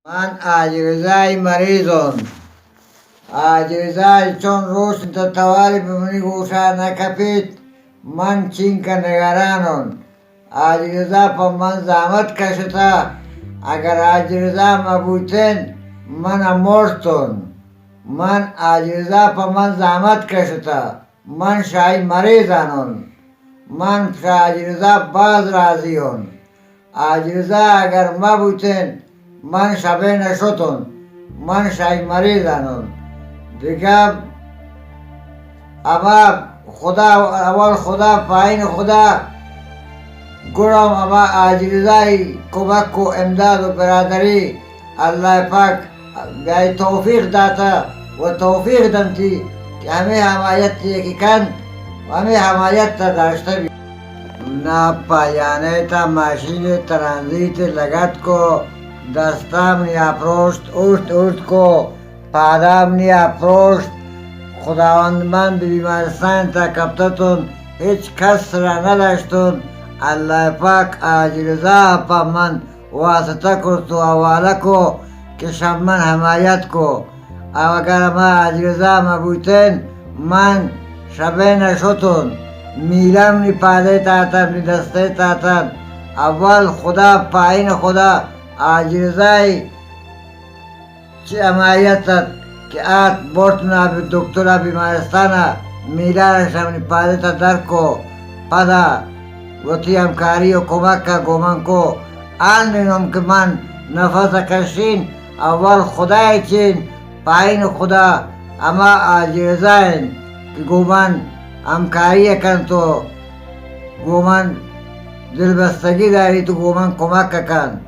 من علیرضای مریضم. علیرضای چون روش تتوالی بمونی گوشا نکپید من چین که نگرانم. علیرضا پا من زحمت کشتا، اگر علیرضا مبودن من مردم. من علیرضا پا من زحمت کشتا، من شای مریضانم. من پا علیرضا باز راضیم. علیرضا اگر مبودن من شبه نشدم، من شای مریضانم دیگه. اما خدا اول خدا پایین خدا گرم، اما علیرضای کمک و امداد و برادری الله پاک گای توفیق داتا و توفیق دمتی که همه حمایت که کن و همه حمایت تا داشته بی. ना पायाने था मशीन ट्रांजिट लगत को दस्ताम निया प्रोस्ट उठ को पादाम निया प्रोस्ट खुदावंदमन बीमारस्तान था कप्ततुन हिच कसरा नदश्तुन अल्लाह पाक आजिरजा पा मन वास्ता को तो अवाला को कि शमन हमायत को अगर मा आजिरजा मबूतन मन शबे नशतुन میلم نی پاده تاتن نی دسته تاتن. اول خدا پایین خدا عاجزای چه امایتت که آت بورتنا بی دکترا بیمارستانا میلارشم نی پاده تا در کو پدا وطی همکاری و کمک کا گومن کو آن نیم که من نفس کشین. اول خدای چین پایین خدا اما عاجزاین که گومن همکاری کن تو گومن دلبستگی داری تو گومن کمک کن.